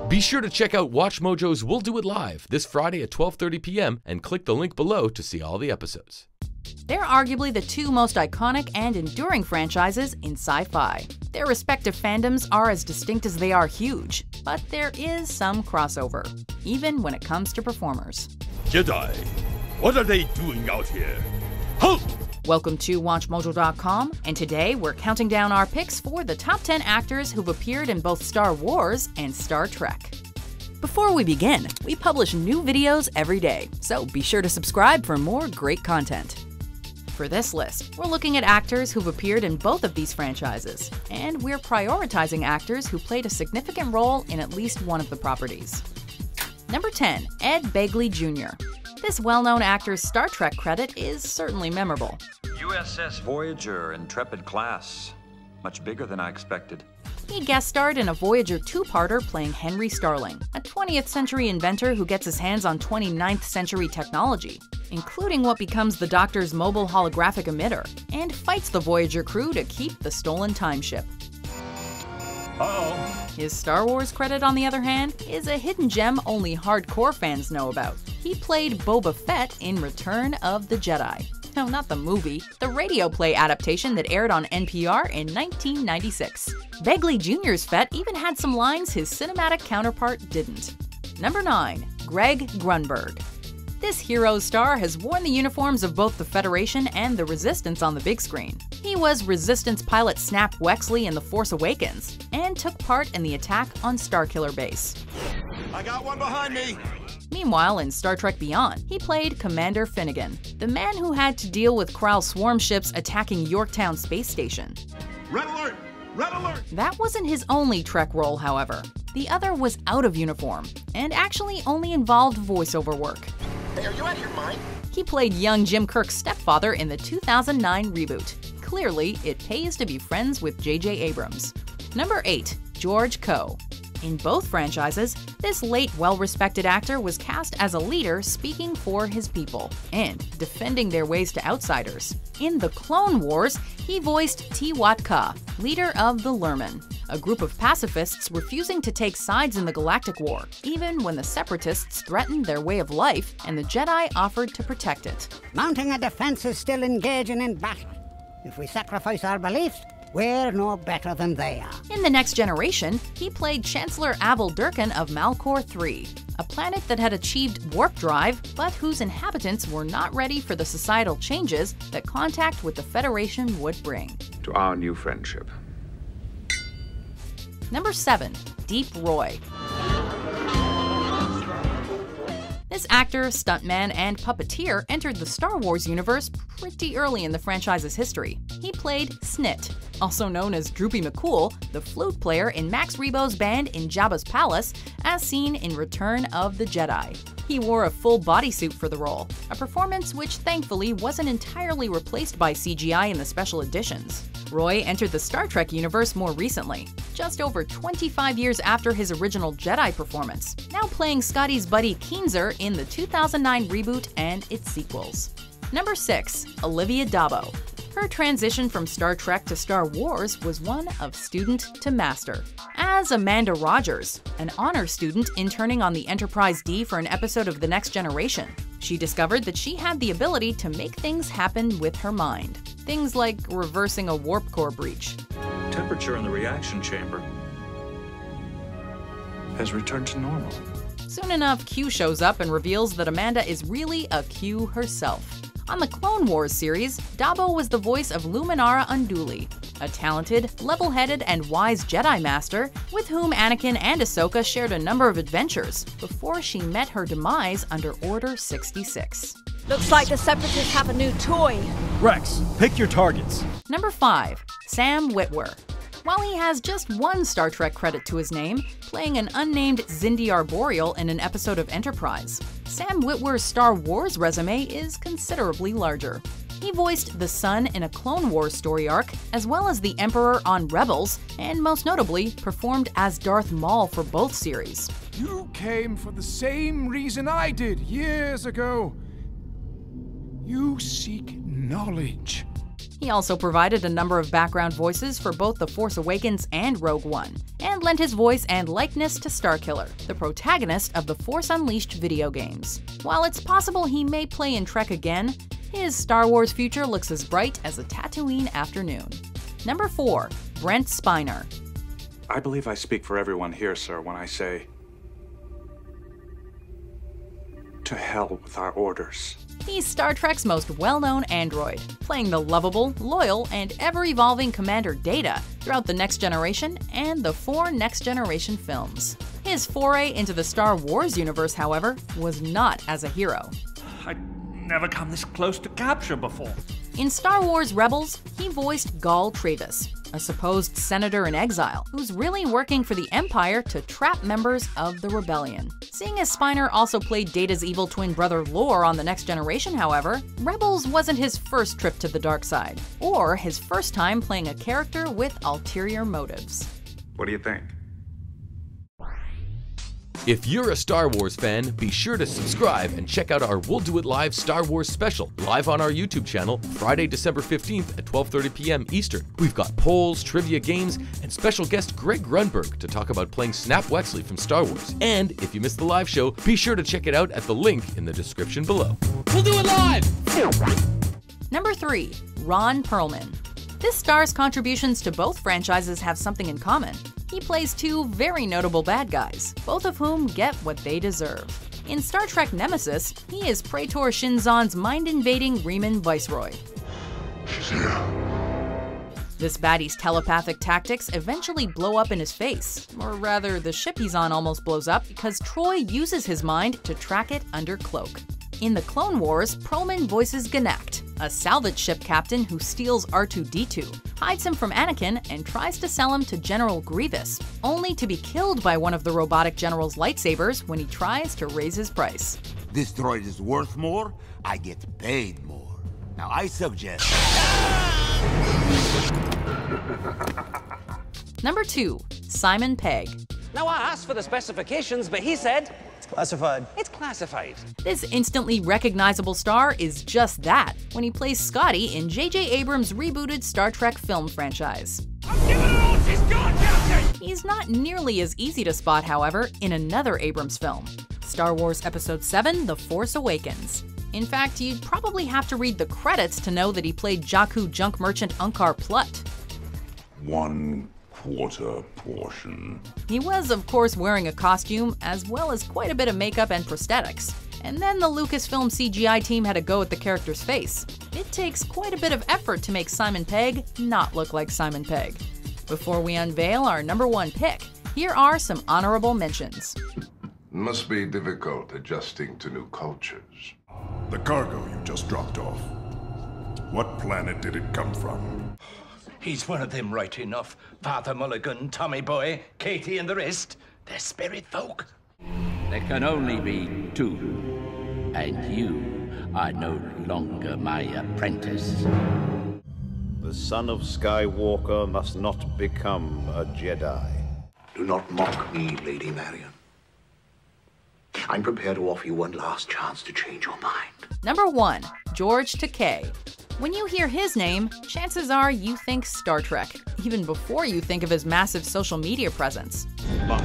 Be sure to check out WatchMojo's We'll Do It Live this Friday at 12:30 p.m. and click the link below to see all the episodes. They're arguably the two most iconic and enduring franchises in sci-fi. Their respective fandoms are as distinct as they are huge, but there is some crossover, even when it comes to performers. Jedi, what are they doing out here? Halt! Welcome to WatchMojo.com, and today we're counting down our picks for the top 10 actors who've appeared in both Star Wars and Star Trek. Before we begin, we publish new videos every day, so be sure to subscribe for more great content. For this list, we're looking at actors who've appeared in both of these franchises, and we're prioritizing actors who played a significant role in at least one of the properties. Number 10. Ed Begley Jr. This well-known actor's Star Trek credit is certainly memorable. USS Voyager, Intrepid class. Much bigger than I expected. He guest starred in a Voyager two-parter playing Henry Starling, a 20th century inventor who gets his hands on 29th century technology, including what becomes the Doctor's mobile holographic emitter, and fights the Voyager crew to keep the stolen time ship. Uh-oh. His Star Wars credit, on the other hand, is a hidden gem only hardcore fans know about. He played Boba Fett in Return of the Jedi. No, not the movie, the radio play adaptation that aired on NPR in 1996. Begley Jr.'s Fett even had some lines his cinematic counterpart didn't. Number 9. Greg Grunberg. This hero star has worn the uniforms of both the Federation and the Resistance on the big screen. He was Resistance pilot Snap Wexley in The Force Awakens, and took part in the attack on Starkiller Base. I got one behind me! Meanwhile, in Star Trek Beyond, he played Commander Finnegan, the man who had to deal with Krall swarm ships attacking Yorktown Space Station. Red alert! Red alert! That wasn't his only Trek role, however. The other was out of uniform, and actually only involved voiceover work. Hey, are you out of your mind? He played young Jim Kirk's stepfather in the 2009 reboot. Clearly, it pays to be friends with J.J. Abrams. Number 8. George Coe. In both franchises, this late, well-respected actor was cast as a leader speaking for his people and defending their ways to outsiders. In The Clone Wars, he voiced Tiwat-Ka, leader of the Lurmen, a group of pacifists refusing to take sides in the Galactic War, even when the Separatists threatened their way of life and the Jedi offered to protect it. Mounting a defense is still engaging in battle. If we sacrifice our beliefs, we're no better than they are. In The Next Generation, he played Chancellor Avel Durkin of Malcor 3, a planet that had achieved warp drive, but whose inhabitants were not ready for the societal changes that contact with the Federation would bring. To our new friendship. Number 7. Deep Roy. This actor, stuntman, and puppeteer entered the Star Wars universe pretty early in the franchise's history. He played Snit, also known as Droopy McCool, the flute player in Max Rebo's band in Jabba's Palace, as seen in Return of the Jedi. He wore a full bodysuit for the role, a performance which thankfully wasn't entirely replaced by CGI in the special editions. Roy entered the Star Trek universe more recently, just over 25 years after his original Jedi performance, now playing Scotty's buddy Keenser in the 2009 reboot and its sequels. Number 6. Olivia d'Abo. Her transition from Star Trek to Star Wars was one of student to master. As Amanda Rogers, an honor student interning on the Enterprise D for an episode of The Next Generation, she discovered that she had the ability to make things happen with her mind. Things like reversing a warp core breach. Temperature in the reaction chamber has returned to normal. Soon enough, Q shows up and reveals that Amanda is really a Q herself. On the Clone Wars series, d'Abo was the voice of Luminara Unduli, a talented, level-headed, and wise Jedi Master with whom Anakin and Ahsoka shared a number of adventures before she met her demise under Order 66. Looks like the Separatists have a new toy. Rex, pick your targets. Number 5. Sam Witwer. While he has just one Star Trek credit to his name, playing an unnamed Xindi Arboreal in an episode of Enterprise, Sam Witwer's Star Wars resume is considerably larger. He voiced the Son in a Clone Wars story arc, as well as the Emperor on Rebels, and most notably, performed as Darth Maul for both series. You came for the same reason I did years ago. You seek knowledge. He also provided a number of background voices for both The Force Awakens and Rogue One, and lent his voice and likeness to Starkiller, the protagonist of the Force Unleashed video games. While it's possible he may play in Trek again, his Star Wars future looks as bright as a Tatooine afternoon. Number 4. Brent Spiner. I believe I speak for everyone here, sir, when I say, to hell with our orders. He's Star Trek's most well-known android, playing the lovable, loyal, and ever-evolving Commander Data throughout the Next Generation and the 4 Next Generation films. His foray into the Star Wars universe, however, was not as a hero. I'd never come this close to capture before. In Star Wars Rebels, he voiced Gall Travis, a supposed senator in exile who's really working for the Empire to trap members of the rebellion. Seeing as Spiner also played Data's evil twin brother Lore on The Next Generation, however, Rebels wasn't his first trip to the dark side, or his first time playing a character with ulterior motives. What do you think? If you're a Star Wars fan, be sure to subscribe and check out our We'll Do It Live Star Wars special, live on our YouTube channel, Friday, December 15th at 12:30 p.m. Eastern. We've got polls, trivia games, and special guest Greg Grunberg to talk about playing Snap Wexley from Star Wars. And if you missed the live show, be sure to check it out at the link in the description below. We'll do it live! Number 3. Ron Perlman. This star's contributions to both franchises have something in common. He plays 2 very notable bad guys, both of whom get what they deserve. In Star Trek Nemesis, he is Praetor Shinzon's mind-invading Reman Viceroy. She's here. This baddie's telepathic tactics eventually blow up in his face, or rather, the ship he's on almost blows up because Troy uses his mind to track it under cloak. In the Clone Wars, Perlman voices Ganact, a salvage ship captain who steals R2-D2, hides him from Anakin, and tries to sell him to General Grievous, only to be killed by one of the robotic general's lightsabers when he tries to raise his price. This droid is worth more, I get paid more. Now I suggest... Number 2. Simon Pegg. Now I asked for the specifications, but he said... It's classified. It's classified. This instantly recognizable star is just that when he plays Scotty in J.J. Abrams' rebooted Star Trek film franchise. I'm giving her all she's got, Captain! He's not nearly as easy to spot, however, in another Abrams film, Star Wars Episode 7: The Force Awakens. In fact, you'd probably have to read the credits to know that he played Jakku junk merchant Unkar Plutt. 1/4 portion. He was, of course, wearing a costume, as well as quite a bit of makeup and prosthetics. And then the Lucasfilm CGI team had a go at the character's face. It takes quite a bit of effort to make Simon Pegg not look like Simon Pegg. Before we unveil our number 1 pick, here are some honorable mentions. Must be difficult adjusting to new cultures. The cargo you just dropped off. What planet did it come from? He's one of them right enough. Father Mulligan, Tommy Boy, Katie and the rest. They're spirit folk. There can only be 2. And you are no longer my apprentice. The son of Skywalker must not become a Jedi. Do not mock me, Lady Marion. I'm prepared to offer you one last chance to change your mind. Number 1. George Takei. When you hear his name, chances are you think Star Trek, even before you think of his massive social media presence. My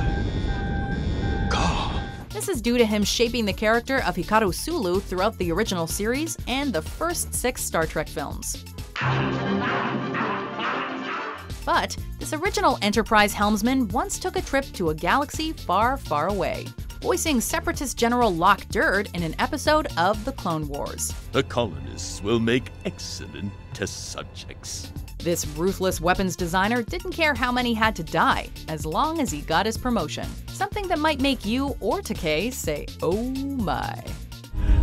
God. This is due to him shaping the character of Hikaru Sulu throughout the original series and the first 6 Star Trek films. But this original Enterprise helmsman once took a trip to a galaxy far, far away, voicing Separatist General Locke Durd in an episode of The Clone Wars. The colonists will make excellent test subjects. This ruthless weapons designer didn't care how many had to die, as long as he got his promotion. Something that might make you or Takei say, oh my.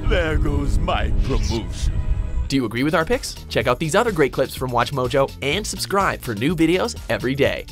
There goes my promotion. Do you agree with our picks? Check out these other great clips from WatchMojo and subscribe for new videos every day.